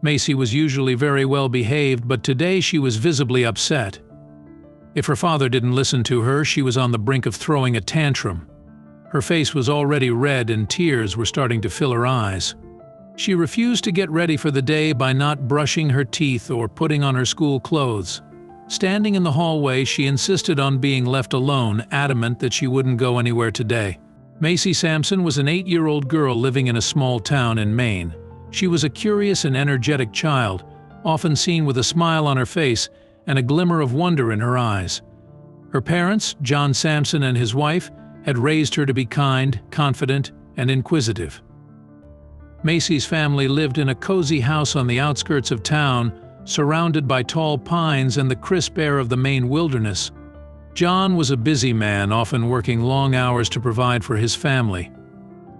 Macy was usually very well behaved, but today she was visibly upset. If her father didn't listen to her, she was on the brink of throwing a tantrum. Her face was already red and tears were starting to fill her eyes. She refused to get ready for the day by not brushing her teeth or putting on her school clothes. Standing in the hallway, she insisted on being left alone, adamant that she wouldn't go anywhere today. Macy Sampson was an 8-year-old girl living in a small town in Maine. She was a curious and energetic child, often seen with a smile on her face and a glimmer of wonder in her eyes. Her parents, John Sampson and his wife, had raised her to be kind, confident, and inquisitive. Macy's family lived in a cozy house on the outskirts of town, surrounded by tall pines and the crisp air of the Maine wilderness. John was a busy man, often working long hours to provide for his family.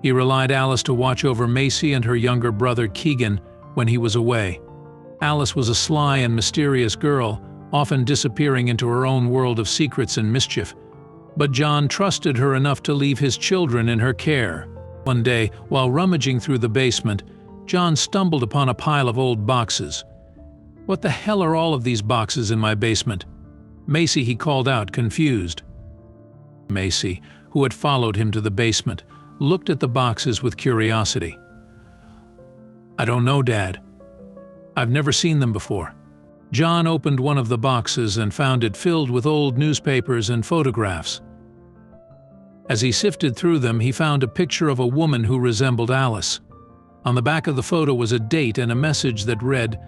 He relied on Alice to watch over Macy and her younger brother Keegan when he was away. Alice was a sly and mysterious girl, often disappearing into her own world of secrets and mischief. But John trusted her enough to leave his children in her care. One day, while rummaging through the basement, John stumbled upon a pile of old boxes. "What the hell are all of these boxes in my basement?" "Macy," he called out, confused. Macy, who had followed him to the basement, looked at the boxes with curiosity. "I don't know, Dad. I've never seen them before." John opened one of the boxes and found it filled with old newspapers and photographs. As he sifted through them, he found a picture of a woman who resembled Alice. On the back of the photo was a date and a message that read,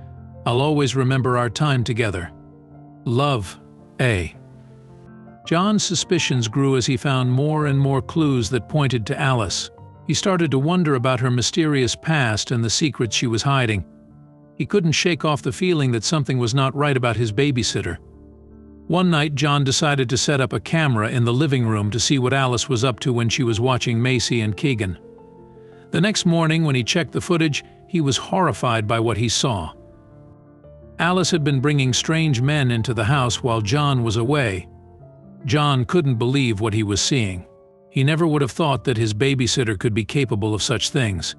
"I'll always remember our time together. Love, A." John's suspicions grew as he found more and more clues that pointed to Alice. He started to wonder about her mysterious past and the secrets she was hiding. He couldn't shake off the feeling that something was not right about his babysitter. One night, John decided to set up a camera in the living room to see what Alice was up to when she was watching Macy and Keegan. The next morning, when he checked the footage, he was horrified by what he saw. Alice had been bringing strange men into the house while John was away. John couldn't believe what he was seeing. He never would have thought that his babysitter could be capable of such things.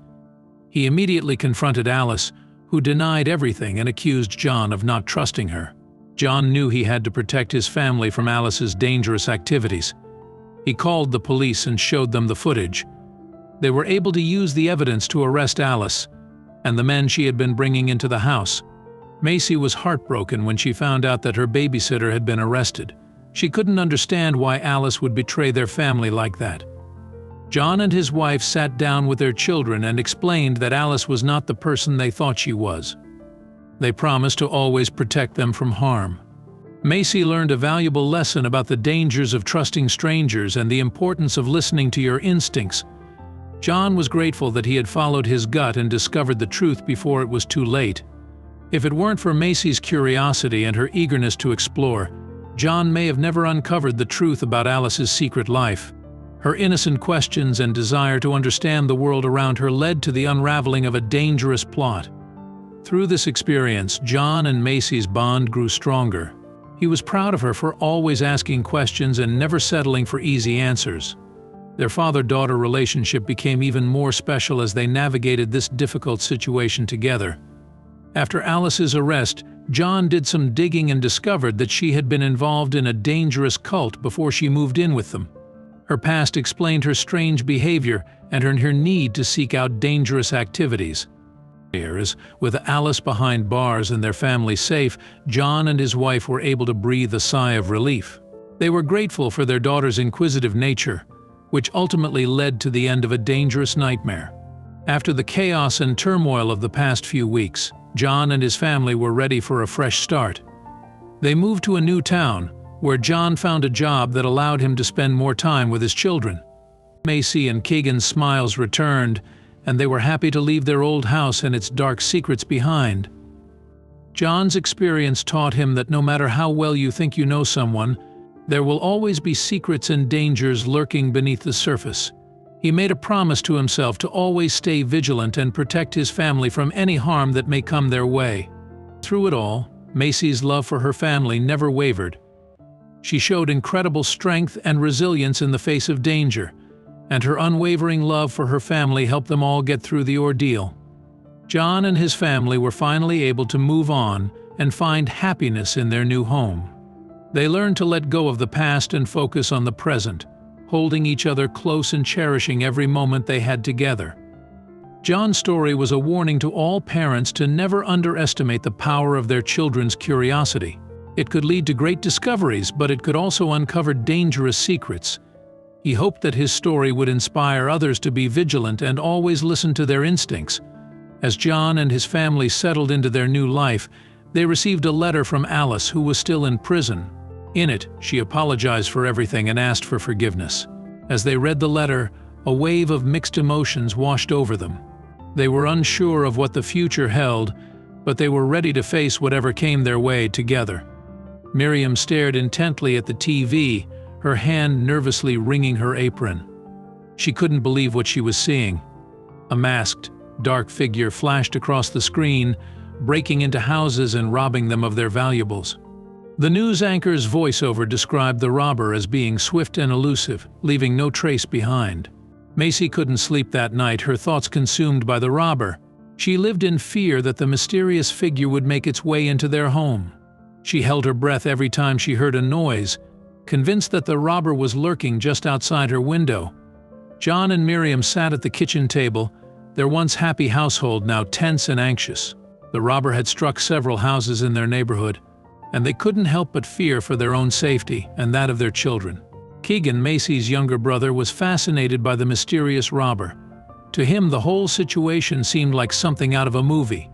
He immediately confronted Alice, who denied everything and accused John of not trusting her. John knew he had to protect his family from Alice's dangerous activities. He called the police and showed them the footage. They were able to use the evidence to arrest Alice and the men she had been bringing into the house. Macy was heartbroken when she found out that her babysitter had been arrested. She couldn't understand why Alice would betray their family like that. John and his wife sat down with their children and explained that Alice was not the person they thought she was. They promised to always protect them from harm. Macy learned a valuable lesson about the dangers of trusting strangers and the importance of listening to your instincts. John was grateful that he had followed his gut and discovered the truth before it was too late. If it weren't for Macy's curiosity and her eagerness to explore, John may have never uncovered the truth about Alice's secret life. Her innocent questions and desire to understand the world around her led to the unraveling of a dangerous plot. Through this experience, John and Macy's bond grew stronger. He was proud of her for always asking questions and never settling for easy answers. Their father-daughter relationship became even more special as they navigated this difficult situation together. After Alice's arrest, John did some digging and discovered that she had been involved in a dangerous cult before she moved in with them. Her past explained her strange behavior and her need to seek out dangerous activities. With Alice behind bars and their family safe, John and his wife were able to breathe a sigh of relief. They were grateful for their daughter's inquisitive nature, which ultimately led to the end of a dangerous nightmare. After the chaos and turmoil of the past few weeks, John and his family were ready for a fresh start. They moved to a new town, where John found a job that allowed him to spend more time with his children. Macy and Keegan's smiles returned, and they were happy to leave their old house and its dark secrets behind. John's experience taught him that no matter how well you think you know someone, there will always be secrets and dangers lurking beneath the surface. He made a promise to himself to always stay vigilant and protect his family from any harm that may come their way. Through it all, Macy's love for her family never wavered. She showed incredible strength and resilience in the face of danger, and her unwavering love for her family helped them all get through the ordeal. John and his family were finally able to move on and find happiness in their new home. They learned to let go of the past and focus on the present, holding each other close and cherishing every moment they had together. John's story was a warning to all parents to never underestimate the power of their children's curiosity. It could lead to great discoveries, but it could also uncover dangerous secrets. He hoped that his story would inspire others to be vigilant and always listen to their instincts. As John and his family settled into their new life, they received a letter from Alice, who was still in prison. In it, she apologized for everything and asked for forgiveness. As they read the letter, a wave of mixed emotions washed over them. They were unsure of what the future held, but they were ready to face whatever came their way together. Miriam stared intently at the TV, her hand nervously wringing her apron. She couldn't believe what she was seeing. A masked, dark figure flashed across the screen, breaking into houses and robbing them of their valuables. The news anchor's voiceover described the robber as being swift and elusive, leaving no trace behind. Macy couldn't sleep that night, her thoughts consumed by the robber. She lived in fear that the mysterious figure would make its way into their home. She held her breath every time she heard a noise, convinced that the robber was lurking just outside her window. John and Miriam sat at the kitchen table, their once happy household now tense and anxious. The robber had struck several houses in their neighborhood, and they couldn't help but fear for their own safety and that of their children. Keegan, Macy's younger brother, was fascinated by the mysterious robber. To him, the whole situation seemed like something out of a movie.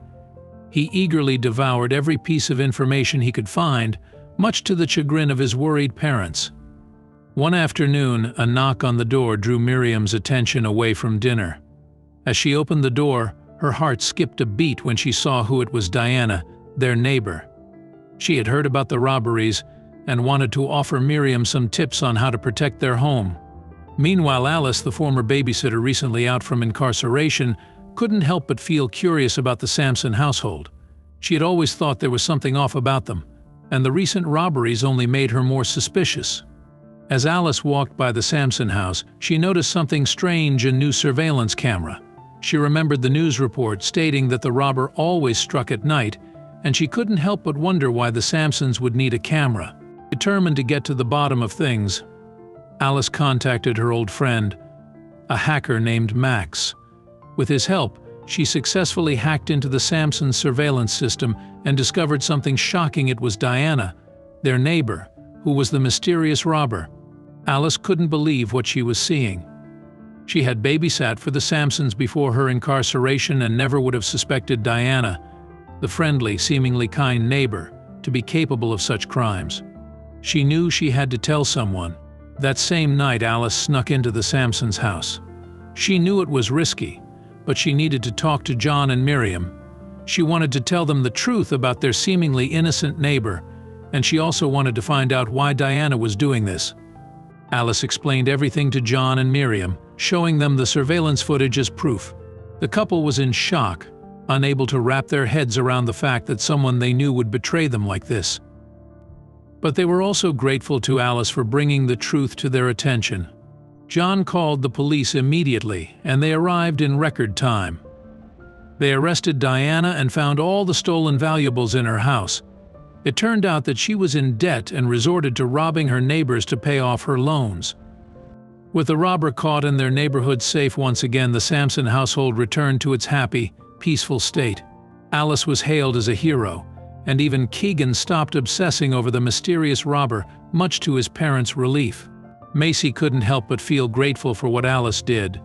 He eagerly devoured every piece of information he could find, much to the chagrin of his worried parents. One afternoon, a knock on the door drew Miriam's attention away from dinner. As she opened the door, her heart skipped a beat when she saw who it was: Diana, their neighbor. She had heard about the robberies and wanted to offer Miriam some tips on how to protect their home. Meanwhile, Alice, the former babysitter recently out from incarceration, couldn't help but feel curious about the Sampson household. She had always thought there was something off about them, and the recent robberies only made her more suspicious. As Alice walked by the Sampson house, she noticed something strange: a new surveillance camera. She remembered the news report stating that the robber always struck at night, and she couldn't help but wonder why the Sampsons would need a camera. Determined to get to the bottom of things, Alice contacted her old friend, a hacker named Max. With his help, she successfully hacked into the Sampson surveillance system and discovered something shocking. It was Diana, their neighbor, who was the mysterious robber. Alice couldn't believe what she was seeing. She had babysat for the Sampsons before her incarceration and never would have suspected Diana, the friendly, seemingly kind neighbor, to be capable of such crimes. She knew she had to tell someone. That same night, Alice snuck into the Sampsons' house. She knew it was risky, but she needed to talk to John and Miriam. She wanted to tell them the truth about their seemingly innocent neighbor, and she also wanted to find out why Diana was doing this. Alice explained everything to John and Miriam, showing them the surveillance footage as proof. The couple was in shock, unable to wrap their heads around the fact that someone they knew would betray them like this. But they were also grateful to Alice for bringing the truth to their attention. John called the police immediately, and they arrived in record time. They arrested Diana and found all the stolen valuables in her house. It turned out that she was in debt and resorted to robbing her neighbors to pay off her loans. With the robber caught and their neighborhood safe once again, the Sampson household returned to its happy, peaceful state. Alice was hailed as a hero, and even Keegan stopped obsessing over the mysterious robber, much to his parents' relief. Macy couldn't help but feel grateful for what Alice did.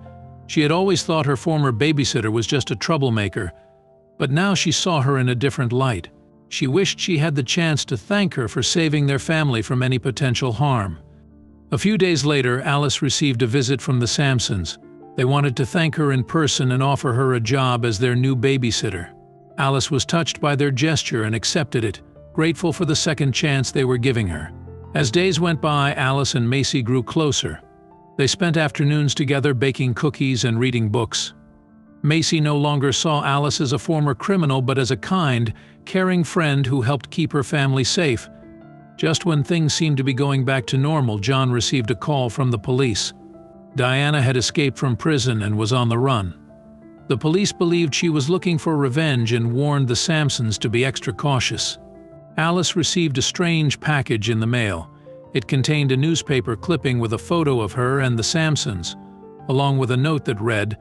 She had always thought her former babysitter was just a troublemaker, but now she saw her in a different light. She wished she had the chance to thank her for saving their family from any potential harm. A few days later, Alice received a visit from the Sampsons. They wanted to thank her in person and offer her a job as their new babysitter. Alice was touched by their gesture and accepted it, grateful for the second chance they were giving her. As days went by, Alice and Macy grew closer. They spent afternoons together baking cookies and reading books. Macy no longer saw Alice as a former criminal, but as a kind, caring friend who helped keep her family safe. Just when things seemed to be going back to normal, John received a call from the police. Diana had escaped from prison and was on the run. The police believed she was looking for revenge and warned the Sampsons to be extra cautious. Alice received a strange package in the mail. It contained a newspaper clipping with a photo of her and the Sampsons, along with a note that read,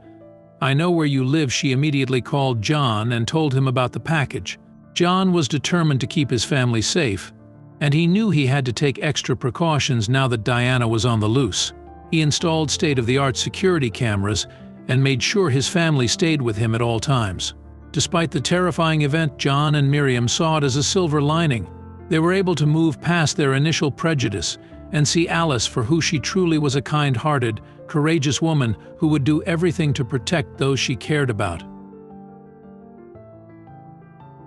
"I know where you live." She immediately called John and told him about the package. John was determined to keep his family safe, and he knew he had to take extra precautions now that Diana was on the loose. He installed state-of-the-art security cameras and made sure his family stayed with him at all times. Despite the terrifying event, John and Miriam saw it as a silver lining. They were able to move past their initial prejudice and see Alice for who she truly was, a kind-hearted, courageous woman who would do everything to protect those she cared about.